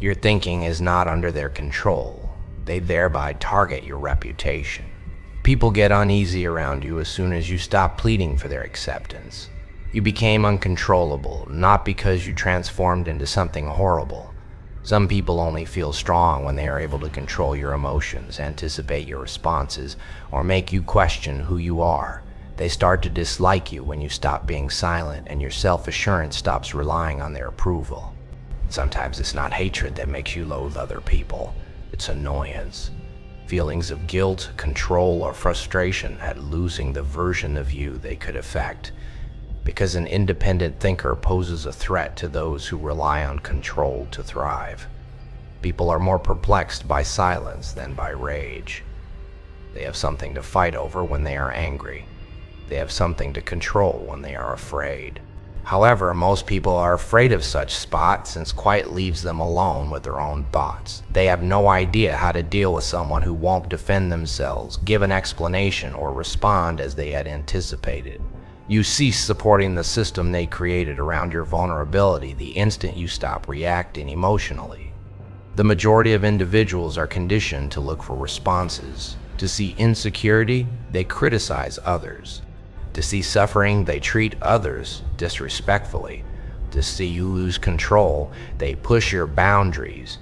Your thinking is not under their control. They thereby target your reputation. People get uneasy around you as soon as you stop pleading for their acceptance. You became uncontrollable, not because you transformed into something horrible. Some people only feel strong when they are able to control your emotions, anticipate your responses, or make you question who you are. They start to dislike you when you stop being silent and your self-assurance stops relying on their approval. Sometimes it's not hatred that makes you loathe other people, it's annoyance. Feelings of guilt, control, or frustration at losing the version of you they could affect. Because an independent thinker poses a threat to those who rely on control to thrive. People are more perplexed by silence than by rage. They have something to fight over when they are angry. They have something to control when they are afraid. However, most people are afraid of such spots since quiet leaves them alone with their own thoughts. They have no idea how to deal with someone who won't defend themselves, give an explanation, or respond as they had anticipated. You cease supporting the system they created around your vulnerability the instant you stop reacting emotionally. The majority of individuals are conditioned to look for responses. To see insecurity, they criticize others. To see suffering, they treat others disrespectfully. To see you lose control, they push your boundaries.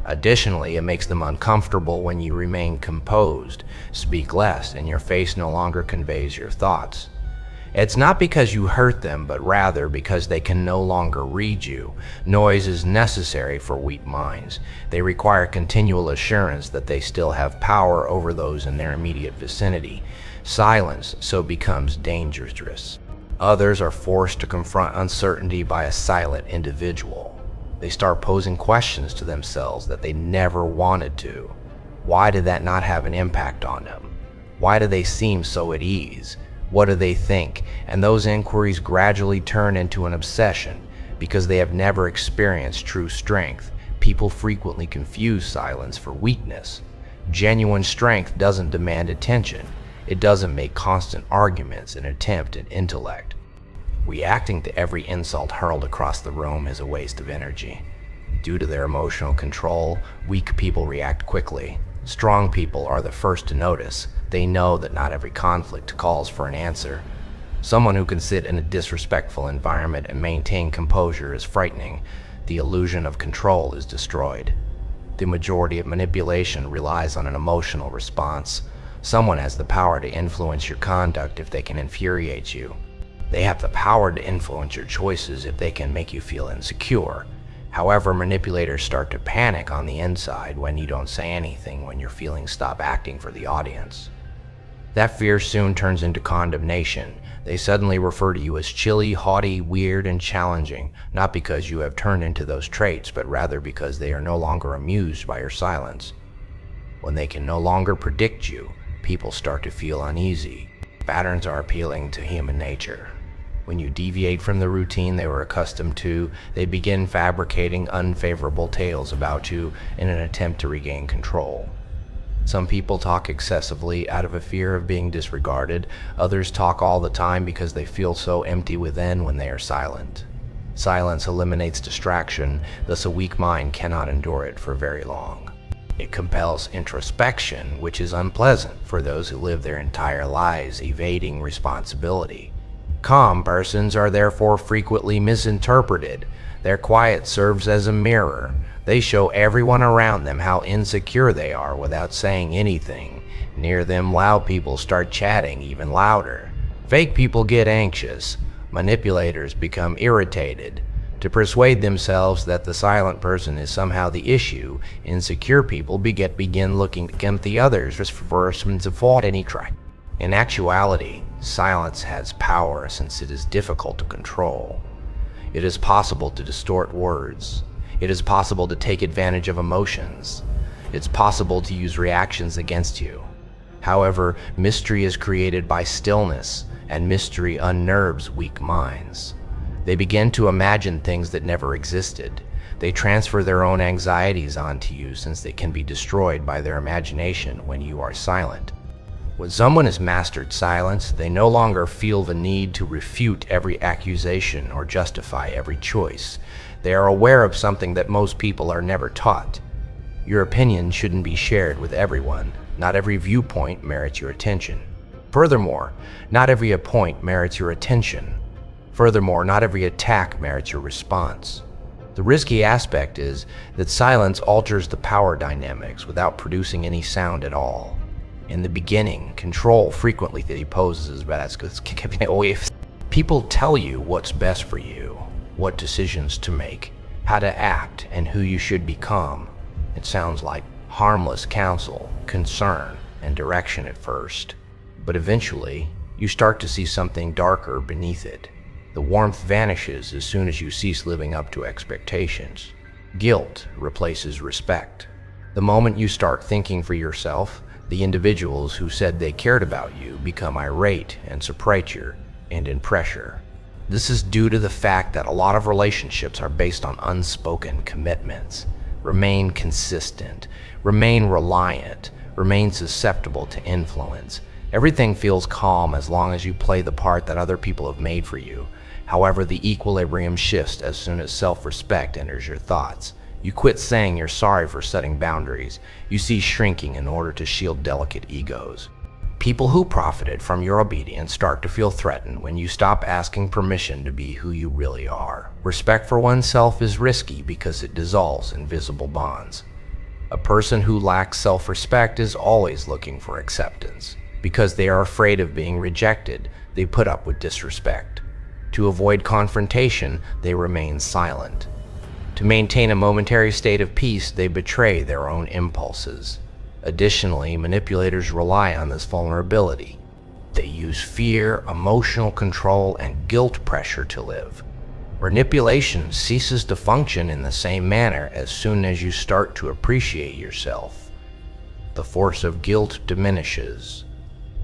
Additionally, it makes them uncomfortable when you remain composed, speak less, and your face no longer conveys your thoughts. It's not because you hurt them, but rather because they can no longer read you. Noise is necessary for weak minds. They require continual assurance that they still have power over those in their immediate vicinity. Silence so becomes dangerous. Others are forced to confront uncertainty by a silent individual. They start posing questions to themselves that they never wanted to. Why did that not have an impact on them? Why do they seem so at ease? What do they think? And those inquiries gradually turn into an obsession because they have never experienced true strength. People frequently confuse silence for weakness. Genuine strength doesn't demand attention. It doesn't make constant arguments and attempt at intellect. Reacting to every insult hurled across the room is a waste of energy. Due to their emotional control, weak people react quickly. Strong people are the first to notice. They know that not every conflict calls for an answer. Someone who can sit in a disrespectful environment and maintain composure is frightening. The illusion of control is destroyed. The majority of manipulation relies on an emotional response. Someone has the power to influence your conduct if they can infuriate you. They have the power to influence your choices if they can make you feel insecure. However, manipulators start to panic on the inside when you don't say anything, when your feelings stop acting for the audience. That fear soon turns into condemnation. They suddenly refer to you as chilly, haughty, weird, and challenging, not because you have turned into those traits, but rather because they are no longer amused by your silence. When they can no longer predict you, people start to feel uneasy. Patterns are appealing to human nature. When you deviate from the routine they were accustomed to, they begin fabricating unfavorable tales about you in an attempt to regain control. Some people talk excessively out of a fear of being disregarded. Others talk all the time because they feel so empty within when they are silent. Silence eliminates distraction, thus a weak mind cannot endure it for very long. It compels introspection, which is unpleasant for those who live their entire lives evading responsibility. Calm persons are therefore frequently misinterpreted. Their quiet serves as a mirror. They show everyone around them how insecure they are without saying anything. Near them, loud people start chatting even louder. Fake people get anxious. Manipulators become irritated. To persuade themselves that the silent person is somehow the issue, insecure people begin looking at the others for reasons of fault any try. In actuality, silence has power since it is difficult to control. It is possible to distort words. It is possible to take advantage of emotions. It's possible to use reactions against you. However, mystery is created by stillness, and mystery unnerves weak minds. They begin to imagine things that never existed. They transfer their own anxieties onto you since they can be destroyed by their imagination when you are silent. When someone has mastered silence, they no longer feel the need to refute every accusation or justify every choice. They are aware of something that most people are never taught. Your opinion shouldn't be shared with everyone. Not every viewpoint merits your attention. Furthermore, not every point merits your attention. Furthermore, not every attack merits your response. The risky aspect is that silence alters the power dynamics without producing any sound at all. In the beginning, control frequently poses as people tell you what's best for you, what decisions to make, how to act, and who you should become. It sounds like harmless counsel, concern, and direction at first, but eventually you start to see something darker beneath it. The warmth vanishes as soon as you cease living up to expectations. Guilt replaces respect. The moment you start thinking for yourself, the individuals who said they cared about you become irate and superior and in pressure. This is due to the fact that a lot of relationships are based on unspoken commitments. Remain consistent, remain reliant, remain susceptible to influence. Everything feels calm as long as you play the part that other people have made for you. However, the equilibrium shifts as soon as self-respect enters your thoughts. You quit saying you're sorry for setting boundaries. You cease shrinking in order to shield delicate egos. People who profited from your obedience start to feel threatened when you stop asking permission to be who you really are. Respect for oneself is risky because it dissolves invisible bonds. A person who lacks self-respect is always looking for acceptance. Because they are afraid of being rejected, they put up with disrespect. To avoid confrontation, they remain silent. To maintain a momentary state of peace, they betray their own impulses. Additionally, manipulators rely on this vulnerability. They use fear, emotional control, and guilt pressure to live. Manipulation ceases to function in the same manner as soon as you start to appreciate yourself. The force of guilt diminishes.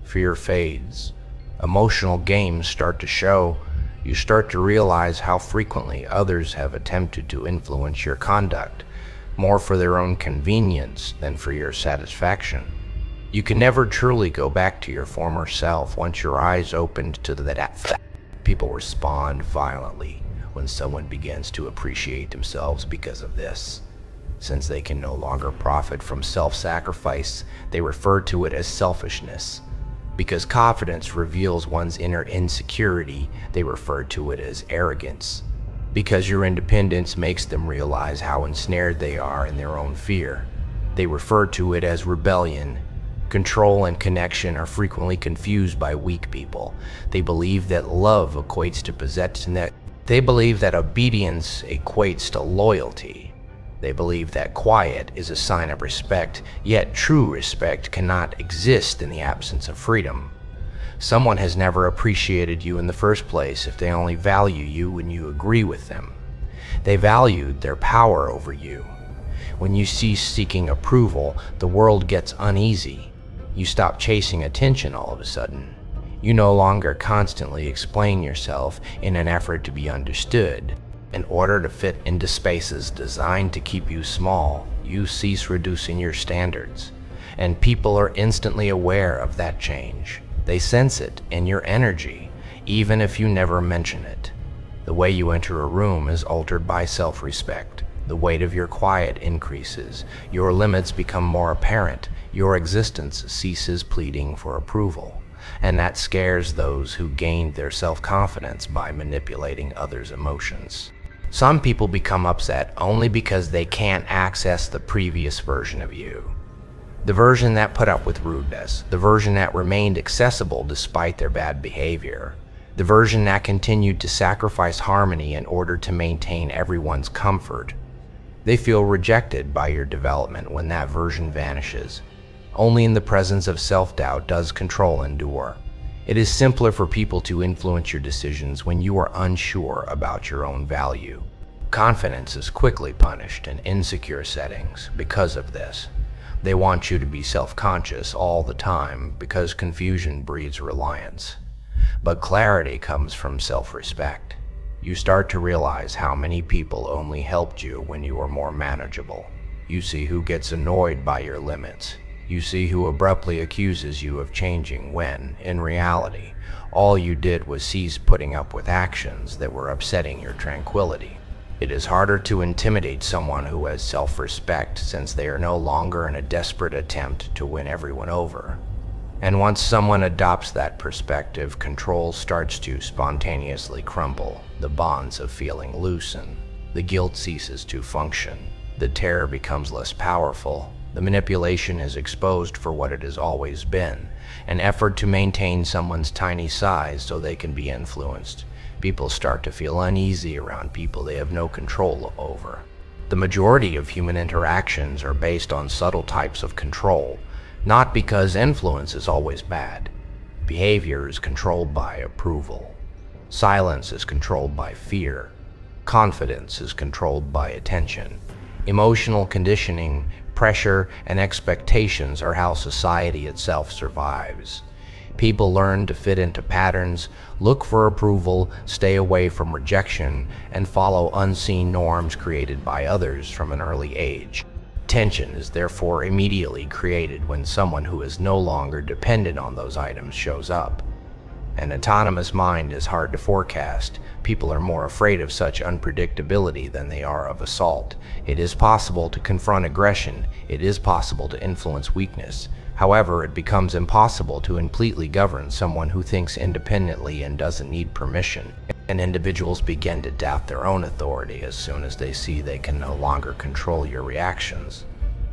Fear fades. Emotional games start to show. You start to realize how frequently others have attempted to influence your conduct, more for their own convenience than for your satisfaction. You can never truly go back to your former self once your eyes opened to that. People respond violently when someone begins to appreciate themselves because of this. Since they can no longer profit from self-sacrifice, they refer to it as selfishness. Because confidence reveals one's inner insecurity, they refer to it as arrogance. Because your independence makes them realize how ensnared they are in their own fear, they refer to it as rebellion. Control and connection are frequently confused by weak people. They believe that love equates to possession. They believe that obedience equates to loyalty. They believe that quiet is a sign of respect, yet true respect cannot exist in the absence of freedom. Someone has never appreciated you in the first place if they only value you when you agree with them. They valued their power over you. When you cease seeking approval, the world gets uneasy. You stop chasing attention all of a sudden. You no longer constantly explain yourself in an effort to be understood. In order to fit into spaces designed to keep you small, you cease reducing your standards. And people are instantly aware of that change. They sense it in your energy, even if you never mention it. The way you enter a room is altered by self-respect. The weight of your quiet increases. Your limits become more apparent. Your existence ceases pleading for approval. And that scares those who gained their self-confidence by manipulating others' emotions. Some people become upset only because they can't access the previous version of you. The version that put up with rudeness, the version that remained accessible despite their bad behavior, the version that continued to sacrifice harmony in order to maintain everyone's comfort. They feel rejected by your development when that version vanishes. Only in the presence of self-doubt does control endure. It is simpler for people to influence your decisions when you are unsure about your own value. Confidence is quickly punished in insecure settings because of this. They want you to be self-conscious all the time because confusion breeds reliance. But clarity comes from self-respect. You start to realize how many people only helped you when you were more manageable. You see who gets annoyed by your limits. You see who abruptly accuses you of changing when, in reality, all you did was cease putting up with actions that were upsetting your tranquility. It is harder to intimidate someone who has self-respect, since they are no longer in a desperate attempt to win everyone over. And once someone adopts that perspective, control starts to spontaneously crumble. The bonds of feeling loosen. The guilt ceases to function. The terror becomes less powerful. The manipulation is exposed for what it has always been, an effort to maintain someone's tiny size so they can be influenced. People start to feel uneasy around people they have no control over. The majority of human interactions are based on subtle types of control, not because influence is always bad. Behavior is controlled by approval. Silence is controlled by fear. Confidence is controlled by attention. Emotional conditioning, pressure, and expectations are how society itself survives. People learn to fit into patterns, look for approval, stay away from rejection, and follow unseen norms created by others from an early age. Tension is therefore immediately created when someone who is no longer dependent on those items shows up. An autonomous mind is hard to forecast. People are more afraid of such unpredictability than they are of assault. It is possible to confront aggression. It is possible to influence weakness. However, it becomes impossible to completely govern someone who thinks independently and doesn't need permission. And individuals begin to doubt their own authority as soon as they see they can no longer control your reactions.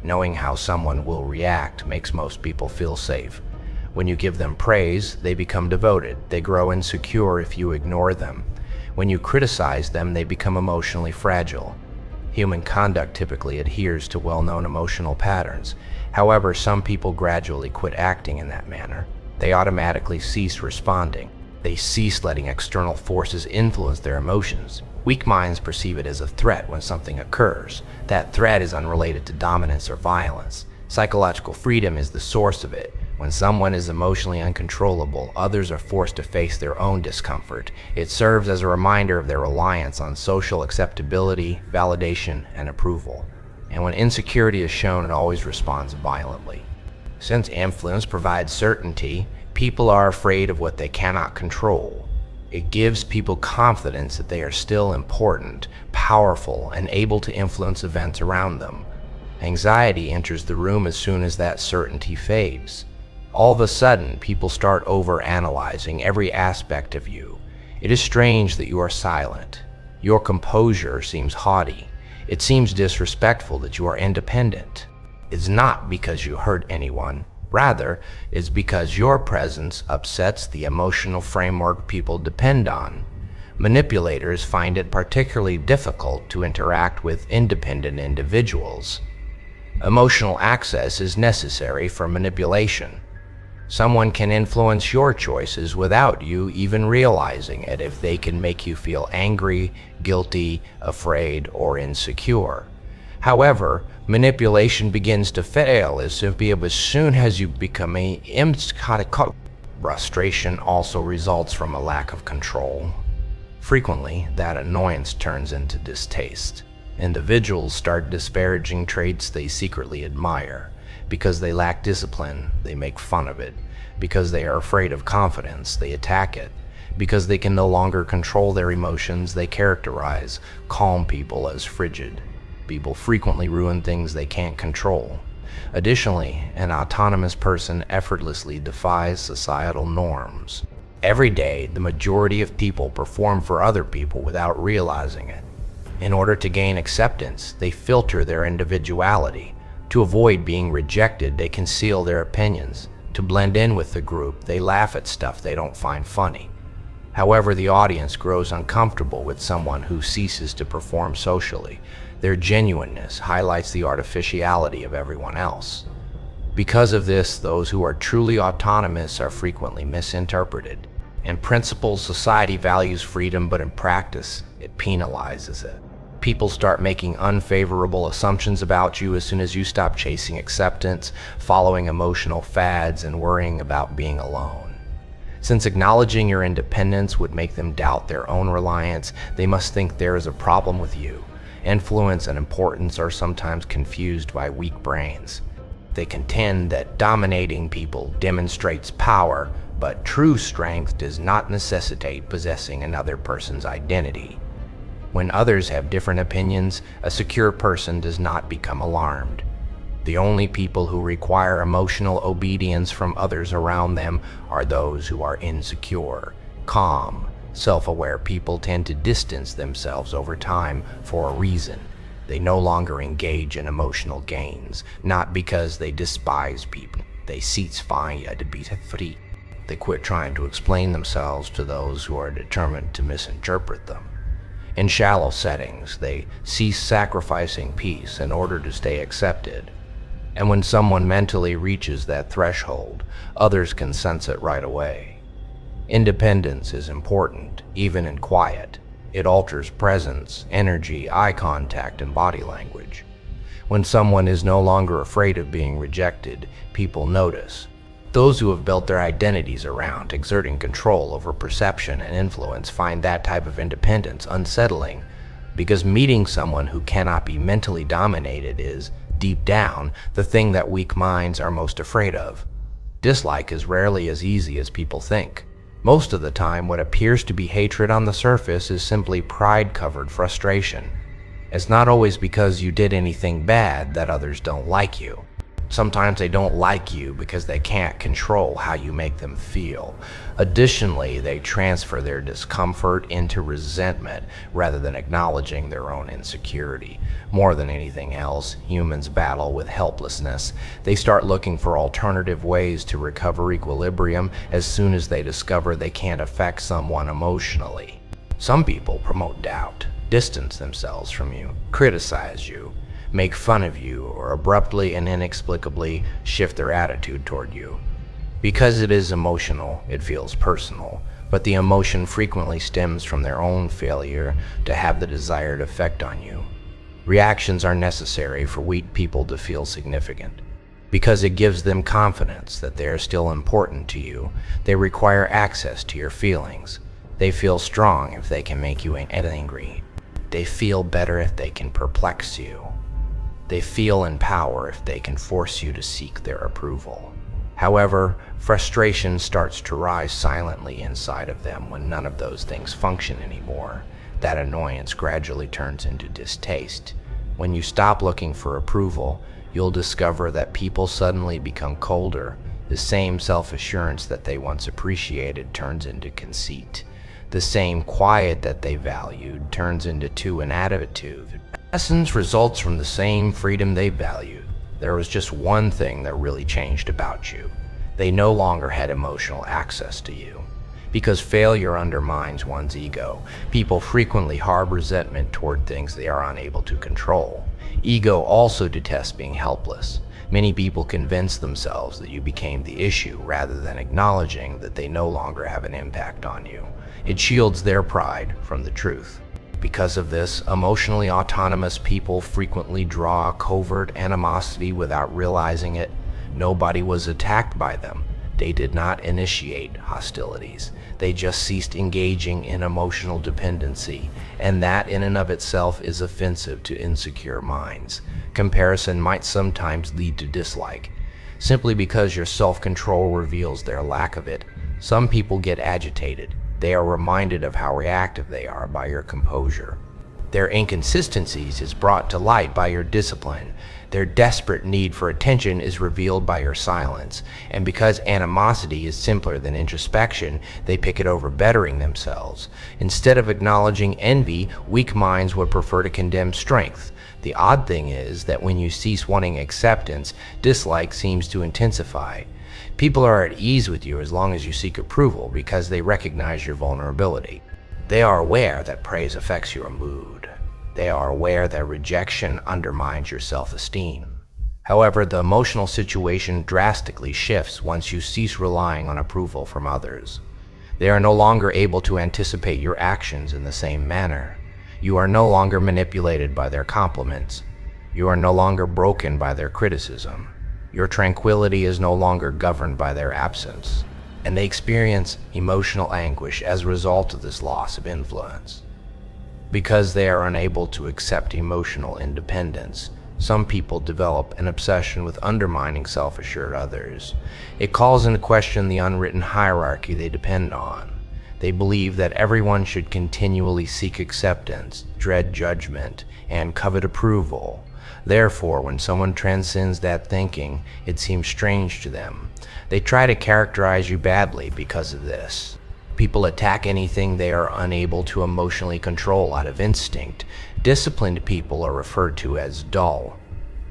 Knowing how someone will react makes most people feel safe. When you give them praise, they become devoted. They grow insecure if you ignore them. When you criticize them, they become emotionally fragile. Human conduct typically adheres to well-known emotional patterns. However, some people gradually quit acting in that manner. They automatically cease responding. They cease letting external forces influence their emotions. Weak minds perceive it as a threat when something occurs. That threat is unrelated to dominance or violence. Psychological freedom is the source of it. When someone is emotionally uncontrollable, others are forced to face their own discomfort. It serves as a reminder of their reliance on social acceptability, validation, and approval. And when insecurity is shown, it always responds violently. Since influence provides certainty, people are afraid of what they cannot control. It gives people confidence that they are still important, powerful, and able to influence events around them. Anxiety enters the room as soon as that certainty fades. All of a sudden, people start over-analyzing every aspect of you. It is strange that you are silent. Your composure seems haughty. It seems disrespectful that you are independent. It's not because you hurt anyone. Rather, it's because your presence upsets the emotional framework people depend on. Manipulators find it particularly difficult to interact with independent individuals. Emotional access is necessary for manipulation. Someone can influence your choices without you even realizing it if they can make you feel angry, guilty, afraid, or insecure. However, manipulation begins to fail as soon as you become frustration also results from a lack of control. Frequently, that annoyance turns into distaste. Individuals start disparaging traits they secretly admire. Because they lack discipline, they make fun of it. Because they are afraid of confidence, they attack it. Because they can no longer control their emotions, they characterize calm people as frigid. People frequently ruin things they can't control. Additionally, an autonomous person effortlessly defies societal norms. Every day, the majority of people perform for other people without realizing it. In order to gain acceptance, they filter their individuality. To avoid being rejected, they conceal their opinions. To blend in with the group, they laugh at stuff they don't find funny. However, the audience grows uncomfortable with someone who ceases to perform socially. Their genuineness highlights the artificiality of everyone else. Because of this, those who are truly autonomous are frequently misinterpreted. In principle, society values freedom, but in practice, it penalizes it. People start making unfavorable assumptions about you as soon as you stop chasing acceptance, following emotional fads, and worrying about being alone. Since acknowledging your independence would make them doubt their own reliance, they must think there is a problem with you. Influence and importance are sometimes confused by weak brains. They contend that dominating people demonstrates power, but true strength does not necessitate possessing another person's identity. When others have different opinions, a secure person does not become alarmed. The only people who require emotional obedience from others around them are those who are insecure. Calm, self-aware people tend to distance themselves over time for a reason. They no longer engage in emotional gains, not because they despise people. They cease trying to be free. They quit trying to explain themselves to those who are determined to misinterpret them. In shallow settings, they cease sacrificing peace in order to stay accepted. And when someone mentally reaches that threshold, others can sense it right away. Independence is important, even in quiet. It alters presence, energy, eye contact, and body language. When someone is no longer afraid of being rejected, people notice. Those who have built their identities around exerting control over perception and influence find that type of independence unsettling, because meeting someone who cannot be mentally dominated is, deep down, the thing that weak minds are most afraid of. Dislike is rarely as easy as people think. Most of the time, what appears to be hatred on the surface is simply pride-covered frustration. It's not always because you did anything bad that others don't like you. Sometimes they don't like you because they can't control how you make them feel. Additionally, they transfer their discomfort into resentment rather than acknowledging their own insecurity. More than anything else, humans battle with helplessness. They start looking for alternative ways to recover equilibrium as soon as they discover they can't affect someone emotionally. Some people promote doubt, distance themselves from you, criticize you, make fun of you, or abruptly and inexplicably shift their attitude toward you. Because it is emotional, it feels personal, but the emotion frequently stems from their own failure to have the desired effect on you. Reactions are necessary for weak people to feel significant. Because it gives them confidence that they are still important to you, they require access to your feelings. They feel strong if they can make you angry. They feel better if they can perplex you. They feel in power if they can force you to seek their approval. However, frustration starts to rise silently inside of them when none of those things function anymore. That annoyance gradually turns into distaste. When you stop looking for approval, you'll discover that people suddenly become colder. The same self-assurance that they once appreciated turns into conceit. The same quiet that they valued turns into an attitude. Essence results from the same freedom they valued. There was just one thing that really changed about you. They no longer had emotional access to you. Because failure undermines one's ego, people frequently harbor resentment toward things they are unable to control. Ego also detests being helpless. Many people convince themselves that you became the issue rather than acknowledging that they no longer have an impact on you. It shields their pride from the truth. Because of this, emotionally autonomous people frequently draw covert animosity without realizing it. Nobody was attacked by them. They did not initiate hostilities. They just ceased engaging in emotional dependency, and that in and of itself is offensive to insecure minds. Comparison might sometimes lead to dislike. Simply because your self-control reveals their lack of it, some people get agitated. They are reminded of how reactive they are by your composure. Their inconsistencies is brought to light by your discipline. Their desperate need for attention is revealed by your silence. And because animosity is simpler than introspection, they pick it over bettering themselves. Instead of acknowledging envy, weak minds would prefer to condemn strength. The odd thing is that when you cease wanting acceptance, dislike seems to intensify. People are at ease with you as long as you seek approval because they recognize your vulnerability. They are aware that praise affects your mood. They are aware that rejection undermines your self-esteem. However, the emotional situation drastically shifts once you cease relying on approval from others. They are no longer able to anticipate your actions in the same manner. You are no longer manipulated by their compliments. You are no longer broken by their criticism. Your tranquility is no longer governed by their absence, and they experience emotional anguish as a result of this loss of influence. Because they are unable to accept emotional independence, some people develop an obsession with undermining self-assured others. It calls into question the unwritten hierarchy they depend on. They believe that everyone should continually seek acceptance, dread judgment, and covet approval. Therefore, when someone transcends that thinking, it seems strange to them. They try to characterize you badly because of this. People attack anything they are unable to emotionally control out of instinct. Disciplined people are referred to as dull.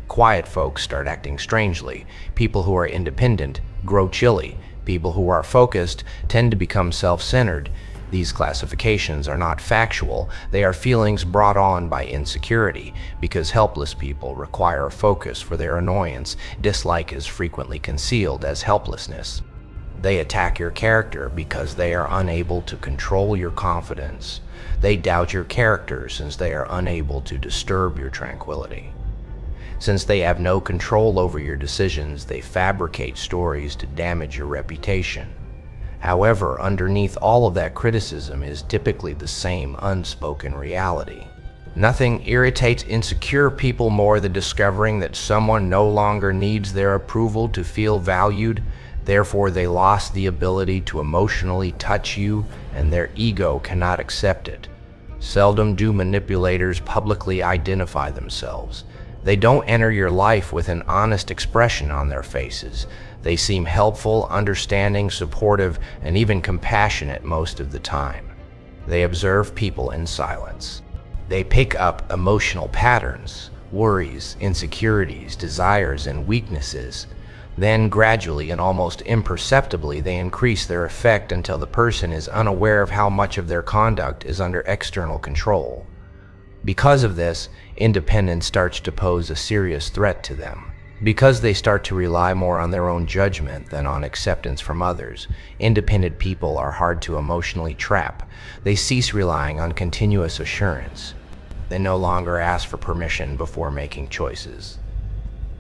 Quiet folks start acting strangely. People who are independent grow chilly. People who are focused tend to become self-centered. These classifications are not factual. They are feelings brought on by insecurity. Because helpless people require focus for their annoyance, dislike is frequently concealed as helplessness. They attack your character because they are unable to control your confidence. They doubt your character since they are unable to disturb your tranquility. Since they have no control over your decisions, they fabricate stories to damage your reputation. However, underneath all of that criticism is typically the same unspoken reality. Nothing irritates insecure people more than discovering that someone no longer needs their approval to feel valued. Therefore, they lost the ability to emotionally touch you, and their ego cannot accept it. Seldom do manipulators publicly identify themselves. They don't enter your life with an honest expression on their faces. They seem helpful, understanding, supportive, and even compassionate most of the time. They observe people in silence. They pick up emotional patterns, worries, insecurities, desires, and weaknesses. Then gradually and almost imperceptibly they increase their effect until the person is unaware of how much of their conduct is under external control. Because of this, independence starts to pose a serious threat to them. Because they start to rely more on their own judgment than on acceptance from others, independent people are hard to emotionally trap. They cease relying on continuous assurance. They no longer ask for permission before making choices.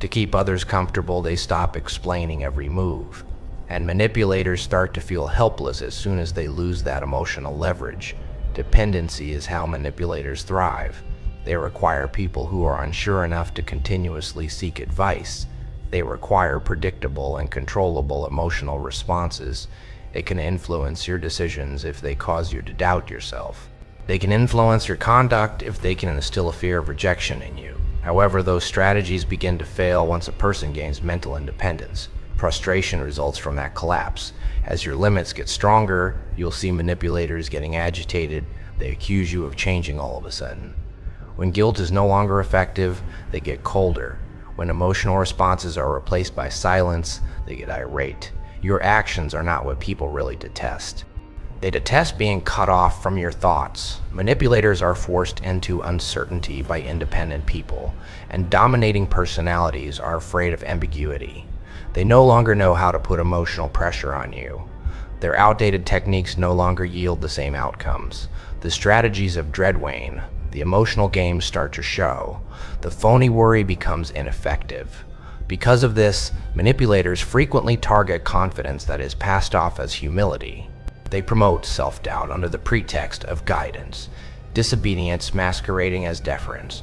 To keep others comfortable, they stop explaining every move. And manipulators start to feel helpless as soon as they lose that emotional leverage. Dependency is how manipulators thrive. They require people who are unsure enough to continuously seek advice. They require predictable and controllable emotional responses. It can influence your decisions if they cause you to doubt yourself. They can influence your conduct if they can instill a fear of rejection in you. However, those strategies begin to fail once a person gains mental independence. Frustration results from that collapse. As your limits get stronger, you'll see manipulators getting agitated. They accuse you of changing all of a sudden. When guilt is no longer effective, they get colder. When emotional responses are replaced by silence, they get irate. Your actions are not what people really detest. They detest being cut off from your thoughts. Manipulators are forced into uncertainty by independent people, and dominating personalities are afraid of ambiguity. They no longer know how to put emotional pressure on you. Their outdated techniques no longer yield the same outcomes. The strategies of dread wane. The emotional games start to show. The phony worry becomes ineffective. Because of this, manipulators frequently target confidence that is passed off as humility. They promote self-doubt under the pretext of guidance, disobedience masquerading as deference.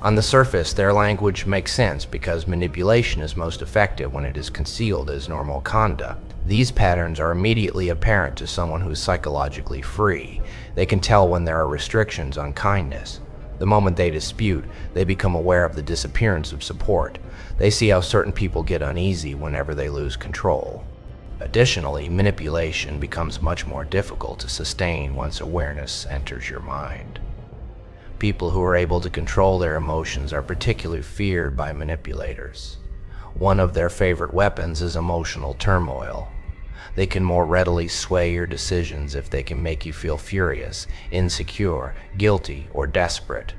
On the surface, their language makes sense because manipulation is most effective when it is concealed as normal conduct. These patterns are immediately apparent to someone who is psychologically free. They can tell when there are restrictions on kindness. The moment they dispute, they become aware of the disappearance of support. They see how certain people get uneasy whenever they lose control. Additionally, manipulation becomes much more difficult to sustain once awareness enters your mind. People who are able to control their emotions are particularly feared by manipulators. One of their favorite weapons is emotional turmoil. They can more readily sway your decisions if they can make you feel furious, insecure, guilty, or desperate.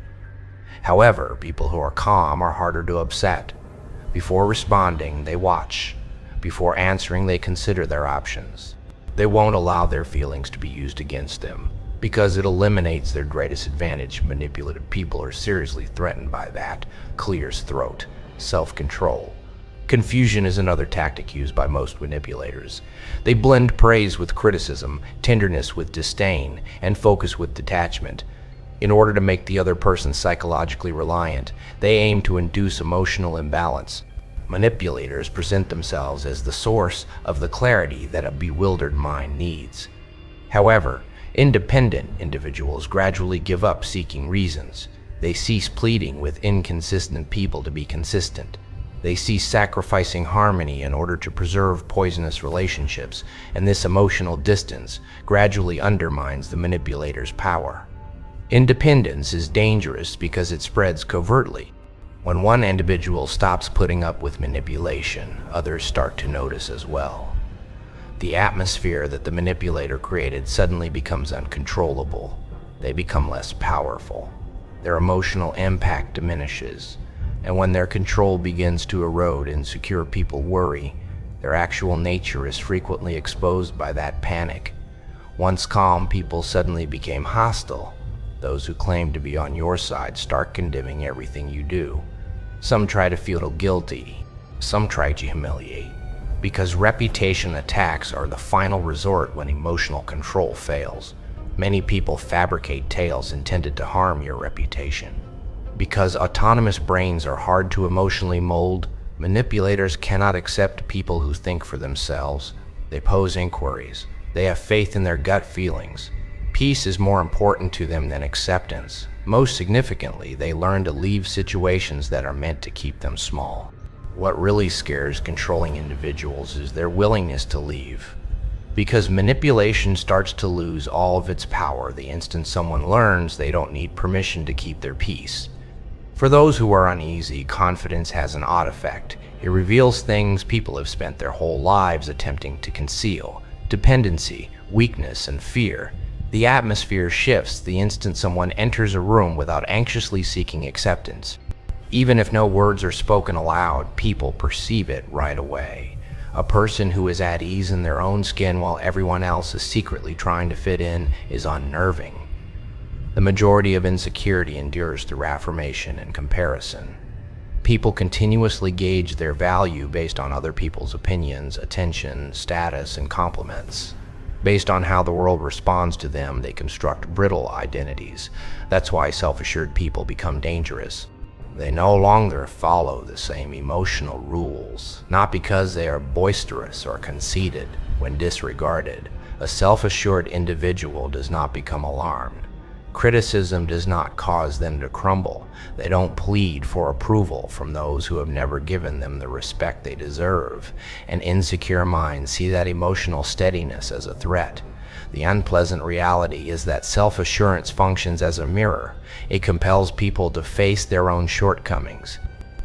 However, people who are calm are harder to upset. Before responding, they watch. Before answering, they consider their options. They won't allow their feelings to be used against them, because it eliminates their greatest advantage. Manipulative people are seriously threatened by that. Clears throat, self-control. Confusion is another tactic used by most manipulators. They blend praise with criticism, tenderness with disdain, and focus with detachment. In order to make the other person psychologically reliant, they aim to induce emotional imbalance. Manipulators present themselves as the source of the clarity that a bewildered mind needs. However, independent individuals gradually give up seeking reasons. They cease pleading with inconsistent people to be consistent. They cease sacrificing harmony in order to preserve poisonous relationships, and this emotional distance gradually undermines the manipulator's power. Independence is dangerous because it spreads covertly. When one individual stops putting up with manipulation, others start to notice as well. The atmosphere that the manipulator created suddenly becomes uncontrollable. They become less powerful. Their emotional impact diminishes. And when their control begins to erode, insecure people worry. Their actual nature is frequently exposed by that panic. Once calm people suddenly became hostile. Those who claim to be on your side start condemning everything you do. Some try to feel guilty. Some try to humiliate. Because reputation attacks are the final resort when emotional control fails. Many people fabricate tales intended to harm your reputation. Because autonomous brains are hard to emotionally mold, manipulators cannot accept people who think for themselves. They pose inquiries. They have faith in their gut feelings. Peace is more important to them than acceptance. Most significantly, they learn to leave situations that are meant to keep them small. What really scares controlling individuals is their willingness to leave. Because manipulation starts to lose all of its power the instant someone learns they don't need permission to keep their peace. For those who are uneasy, confidence has an odd effect. It reveals things people have spent their whole lives attempting to conceal: dependency, weakness, and fear. The atmosphere shifts the instant someone enters a room without anxiously seeking acceptance. Even if no words are spoken aloud, people perceive it right away. A person who is at ease in their own skin while everyone else is secretly trying to fit in is unnerving. The majority of insecurity endures through affirmation and comparison. People continuously gauge their value based on other people's opinions, attention, status, and compliments. Based on how the world responds to them, they construct brittle identities. That's why self-assured people become dangerous. They no longer follow the same emotional rules, not because they are boisterous or conceited. When disregarded, a self-assured individual does not become alarmed. Criticism does not cause them to crumble. They don't plead for approval from those who have never given them the respect they deserve. And insecure minds see that emotional steadiness as a threat. The unpleasant reality is that self-assurance functions as a mirror. It compels people to face their own shortcomings.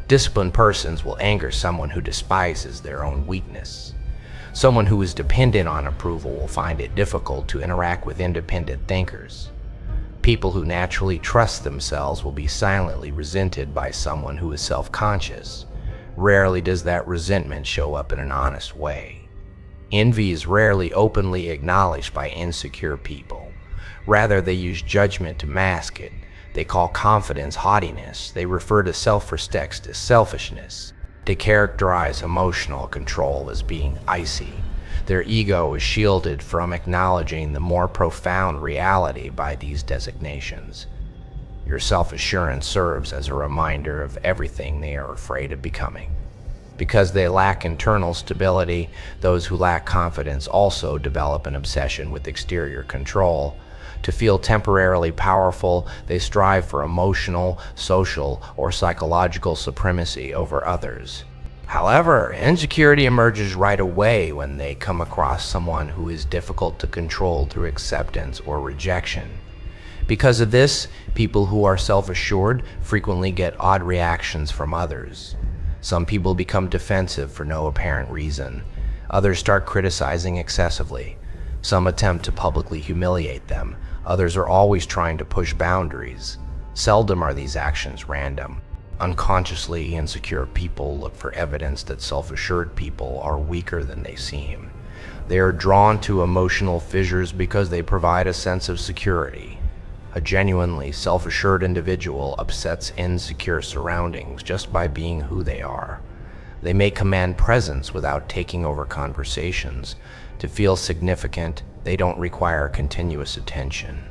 Disciplined persons will anger someone who despises their own weakness. Someone who is dependent on approval will find it difficult to interact with independent thinkers. People who naturally trust themselves will be silently resented by someone who is self-conscious. Rarely does that resentment show up in an honest way. Envy is rarely openly acknowledged by insecure people. Rather, they use judgment to mask it. They call confidence haughtiness. They refer to self-respect as selfishness. They characterize emotional control as being icy. Their ego is shielded from acknowledging the more profound reality by these designations. Your self-assurance serves as a reminder of everything they are afraid of becoming. Because they lack internal stability, those who lack confidence also develop an obsession with exterior control. To feel temporarily powerful, they strive for emotional, social, or psychological supremacy over others. However, insecurity emerges right away when they come across someone who is difficult to control through acceptance or rejection. Because of this, people who are self-assured frequently get odd reactions from others. Some people become defensive for no apparent reason. Others start criticizing excessively. Some attempt to publicly humiliate them. Others are always trying to push boundaries. Seldom are these actions random. Unconsciously, insecure people look for evidence that self-assured people are weaker than they seem. They are drawn to emotional fissures because they provide a sense of security. A genuinely self-assured individual upsets insecure surroundings just by being who they are. They may command presence without taking over conversations. To feel significant, they don't require continuous attention.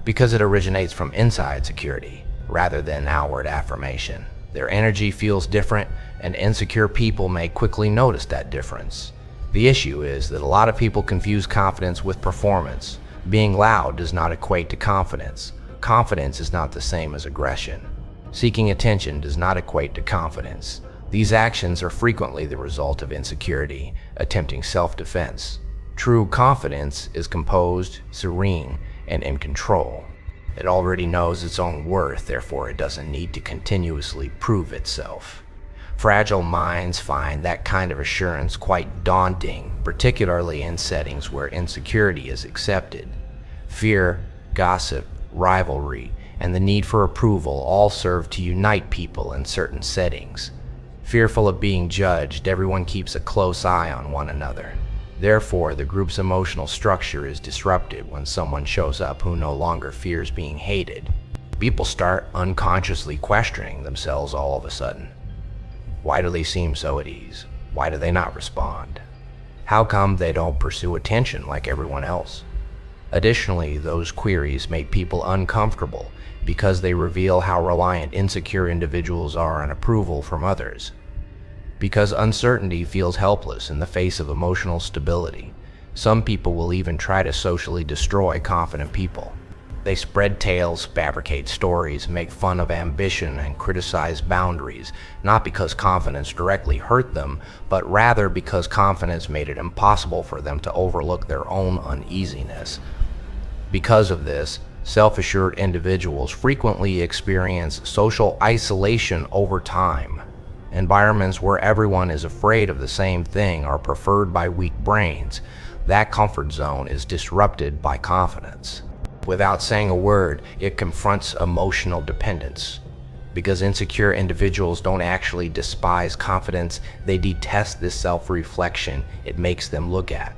Because it originates from inside security rather than outward affirmation. Their energy feels different, and insecure people may quickly notice that difference. The issue is that a lot of people confuse confidence with performance. Being loud does not equate to confidence. Confidence is not the same as aggression. Seeking attention does not equate to confidence. These actions are frequently the result of insecurity, attempting self-defense. True confidence is composed, serene, and in control. It already knows its own worth, therefore it doesn't need to continuously prove itself. Fragile minds find that kind of assurance quite daunting, particularly in settings where insecurity is accepted. Fear, gossip, rivalry, and the need for approval all serve to unite people in certain settings. Fearful of being judged, everyone keeps a close eye on one another. Therefore, the group's emotional structure is disrupted when someone shows up who no longer fears being hated. People start unconsciously questioning themselves all of a sudden. Why do they seem so at ease? Why do they not respond? How come they don't pursue attention like everyone else? Additionally, those queries make people uncomfortable because they reveal how reliant insecure individuals are on approval from others. Because uncertainty feels helpless in the face of emotional stability, some people will even try to socially destroy confident people. They spread tales, fabricate stories, make fun of ambition, and criticize boundaries, not because confidence directly hurt them, but rather because confidence made it impossible for them to overlook their own uneasiness. Because of this, self-assured individuals frequently experience social isolation over time. Environments where everyone is afraid of the same thing are preferred by weak brains. That comfort zone is disrupted by confidence. Without saying a word, it confronts emotional dependence. Because insecure individuals don't actually despise confidence, they detest this self-reflection it makes them look at.